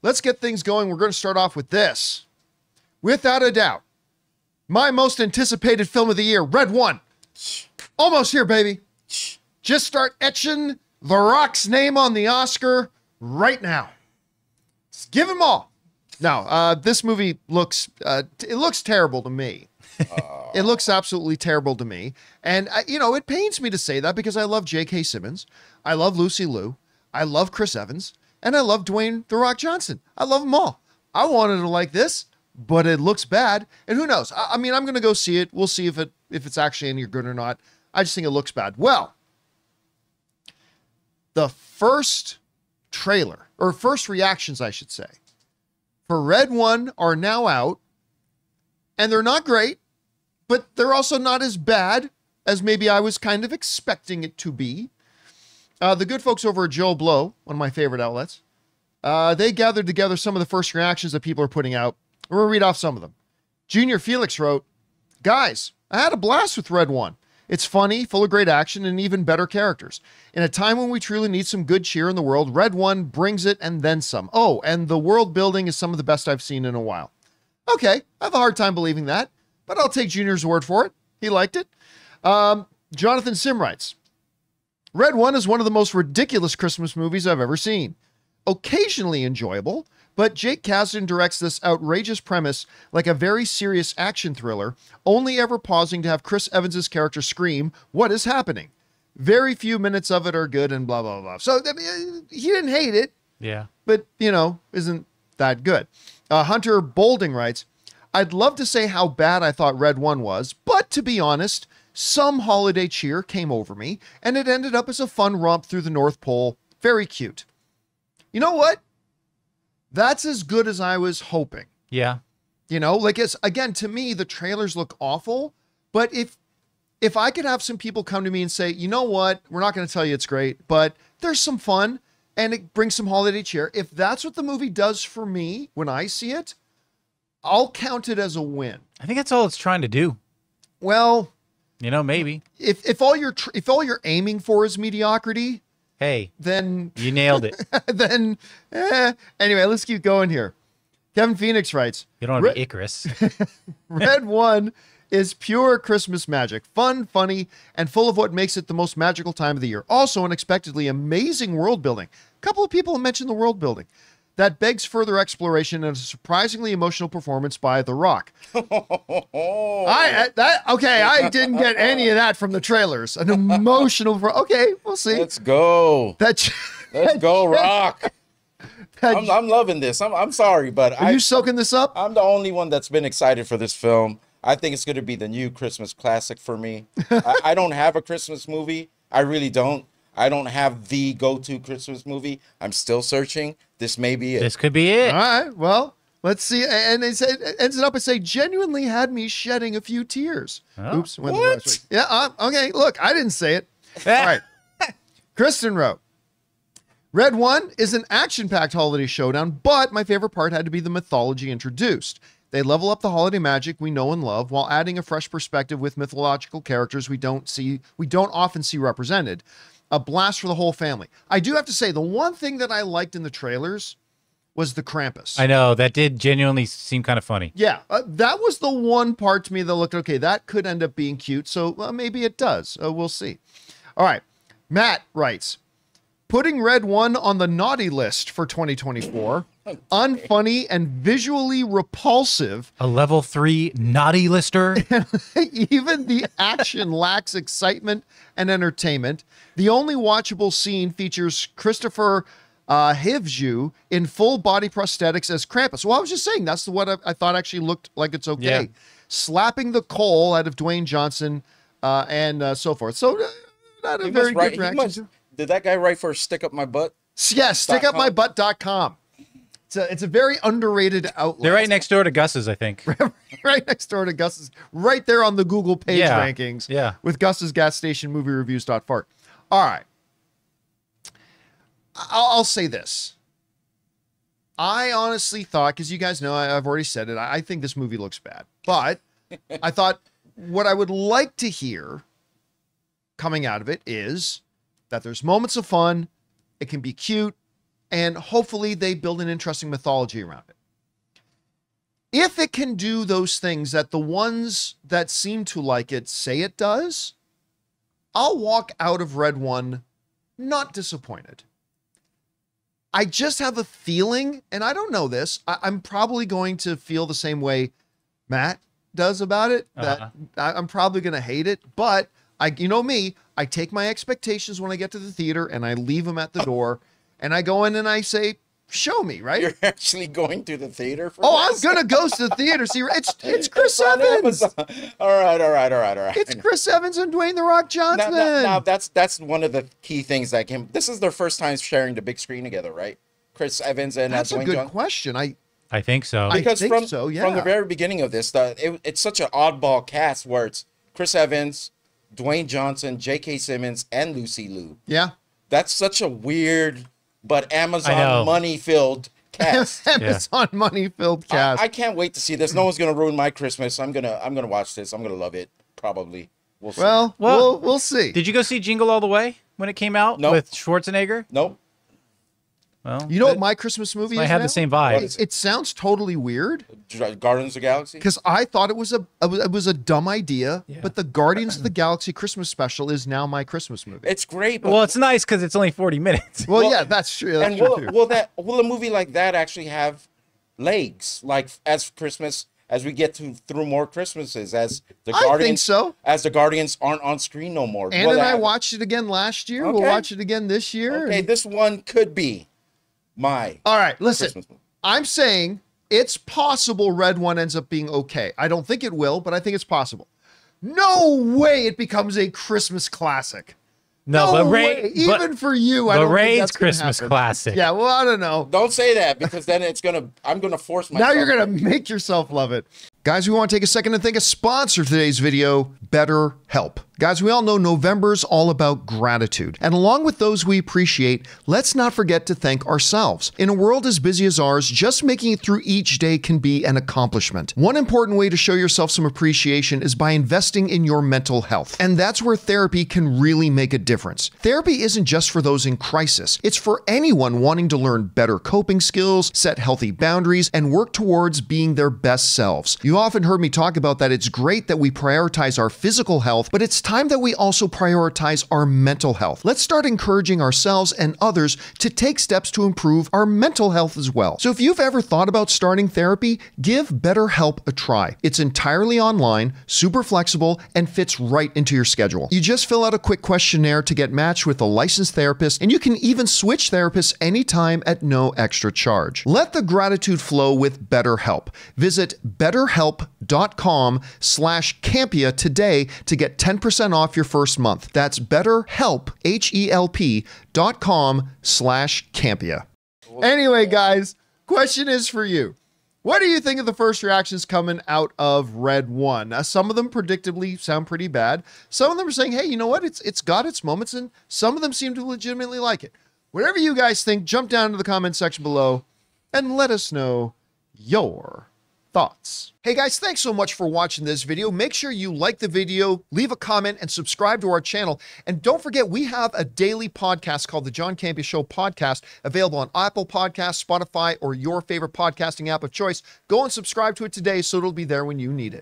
let's get things going. We're going to start off with this. Without a doubt, my most anticipated film of the year, Red One. Almost here, baby. Just start etching The Rock's name on the Oscar right now. Just give him all. Now, this movie looks, it looks terrible to me. It looks absolutely terrible to me. And, you know, it pains me to say that because I love J.K. Simmons. I love Lucy Liu. I love Chris Evans. And I love Dwayne The Rock Johnson. I love them all. I wanted to like this, but it looks bad. And who knows? I mean, I'm going to go see it. We'll see if it's actually any good or not. I just think it looks bad. Well, the first trailer, or first reactions, I should say, for Red One are now out. And they're not great, but they're also not as bad as maybe I was kind of expecting it to be. The good folks over at Joe Blow, one of my favorite outlets, they gathered together some of the first reactions that people are putting out. We'll read off some of them. Junior Felix wrote, "Guys, I had a blast with Red One. It's funny, full of great action, and even better characters. In a time when we truly need some good cheer in the world, Red One brings it and then some. Oh, and the world building is some of the best I've seen in a while." Okay, I have a hard time believing that, but I'll take Junior's word for it. He liked it. Jonathan Sim writes, "Red One is one of the most ridiculous Christmas movies I've ever seen. Occasionally enjoyable, but Jake Kasdan directs this outrageous premise like a very serious action thriller, only ever pausing to have Chris Evans' character scream, 'What is happening?' Very few minutes of it are good," and blah, blah, blah. So I mean, he didn't hate it. Yeah. But, you know, isn't that good. Hunter Bolding writes, "I'd love to say how bad I thought Red One was, but to be honest, some holiday cheer came over me, and it ended up as a fun romp through the North Pole. Very cute." You know what? That's as good as I was hoping. Yeah. You know, like, it's, again, to me, the trailers look awful, but if I could have some people come to me and say, you know what, we're not going to tell you it's great, but there's some fun, and it brings some holiday cheer. If that's what the movie does for me when I see it, I'll count it as a win. I think that's all it's trying to do. Well, you know, maybe if all you're aiming for is mediocrity, hey, then you nailed it. Then anyway, let's keep going here. Kevin Phoenix writes, You don't want to be Icarus. Red One is pure Christmas magic, fun, funny, and full of what makes it the most magical time of the year. Also, unexpectedly amazing world building. A couple of people have mentioned the world building. That begs further exploration and a surprisingly emotional performance by The Rock. I didn't get any of that from the trailers. An emotional, okay, we'll see. Let's go. Let's go, Rock. I'm loving this. I'm sorry, but are you soaking this up? I'm the only one that's been excited for this film. I think it's going to be the new Christmas classic for me. I don't have a Christmas movie. I really don't. I don't have the go-to Christmas movie. I'm still searching. This may be it. This could be it. All right. Well, let's see. And it ends it up and say, genuinely had me shedding a few tears. Oh. Oops. What? Yeah. Okay. Look, I didn't say it. All right. Kristen wrote, Red One is an action-packed holiday showdown, but my favorite part had to be the mythology introduced. They level up the holiday magic we know and love while adding a fresh perspective with mythological characters we don't often see represented. A blast for the whole family. I do have to say, the one thing that I liked in the trailers was the Krampus. I know, that did genuinely seem kind of funny. Yeah, that was the one part to me that looked, okay, that could end up being cute, so maybe it does. We'll see. All right, Matt writes, putting Red One on the naughty list for 2024. Unfunny and visually repulsive. A level 3 naughty lister. Even the action lacks excitement and entertainment. The only watchable scene features Christopher Hivju in full body prosthetics as Krampus. Well, I was just saying, that's what I thought actually looked like it's okay. Yeah. Slapping the coal out of Dwayne Johnson and so forth. So not a very good reaction. Did that guy write for Stick Up My Butt? Yes, stickupmybutt.com. It's a very underrated outlet. They're right next door to Gus's, I think. Right next door to Gus's. Right there on the Google page rankings. Yeah. With Gus's gas station movie reviews.fart. All right. I'll say this. I honestly thought, because you guys know I've already said it, I think this movie looks bad. But I thought what I would like to hear coming out of it is that there's moments of fun, it can be cute, and hopefully they build an interesting mythology around it. If it can do those things that the ones that seem to like it say it does, I'll walk out of Red One not disappointed. I just have a feeling, and I don't know this, I'm probably going to feel the same way Matt does about it, that I'm probably going to hate it, but you know me, I take my expectations when I get to the theater and I leave them at the door, and I go in and I say, show me, right? You're actually going to the theater for this? I'm gonna go to the theater. See, it's Chris Evans. All right. It's Chris Evans and Dwayne "The Rock" Johnson. Now that's one of the key things that came. This is their first time sharing the big screen together, right? Chris Evans and that's Dwayne a good Johnson. question. I think so. Because I think so, yeah. From the very beginning of this, it's such an oddball cast where it's Chris Evans, Dwayne Johnson, J.K. Simmons, and Lucy Liu. Yeah, that's such a weird but Amazon money-filled cast. Amazon money-filled cast. I can't wait to see this. No one's gonna ruin my Christmas. I'm gonna watch this. I'm gonna love it. Probably. We'll see. Well, we'll see. Did you go see Jingle All the Way when it came out with Schwarzenegger? Nope. Well, you know what my Christmas movie is? I had the same vibe. It sounds totally weird. Guardians of the Galaxy? Because I thought it was a dumb idea, but the Guardians of the Galaxy Christmas special is now my Christmas movie. It's great. But well, it's nice because it's only 40 minutes. Well, yeah, that's true. That's true. Will a movie like that actually have legs? Like as Christmas, as we get through more Christmases, as the Guardians, I think so. As the Guardians aren't on screen no more. And I watched it again last year. Okay. We'll watch it again this year. Okay, this one could be all right, listen, I'm saying it's possible Red One ends up being okay. I don't think it will, but I think it's possible. No way it becomes a Christmas classic. No, but Ray, even for you, I don't think that's Christmas classic. Yeah, well, I don't know. Don't say that because then I'm gonna force myself. Now you're gonna make yourself love it. Guys, we want to take a second and thank a sponsor of today's video, BetterHelp. Guys, we all know November's all about gratitude. And along with those we appreciate, let's not forget to thank ourselves. In a world as busy as ours, just making it through each day can be an accomplishment. One important way to show yourself some appreciation is by investing in your mental health. And that's where therapy can really make a difference. Therapy isn't just for those in crisis. It's for anyone wanting to learn better coping skills, set healthy boundaries, and work towards being their best selves. You often heard me talk about that it's great that we prioritize our physical health, but it's time that we also prioritize our mental health. Let's start encouraging ourselves and others to take steps to improve our mental health as well. So if you've ever thought about starting therapy, give BetterHelp a try. It's entirely online, super flexible, and fits right into your schedule. You just fill out a quick questionnaire to get matched with a licensed therapist, and you can even switch therapists anytime at no extra charge. Let the gratitude flow with BetterHelp. Visit BetterHelp.com/Campea today to get 10% off your first month. That's BetterHelp, HELP.com/Campea. Anyway, guys, question is for you. What do you think of the first reactions coming out of Red One? Some of them predictably sound pretty bad. Some of them are saying, hey, you know what? It's got its moments, and some of them seem to legitimately like it. Whatever you guys think, jump down to the comment section below and let us know your thoughts. Hey guys, thanks so much for watching this video. Make sure you like the video, leave a comment, and subscribe to our channel. And don't forget, we have a daily podcast called the John Campea Show podcast, available on Apple Podcasts, Spotify, or your favorite podcasting app of choice. Go and subscribe to it today so it'll be there when you need it.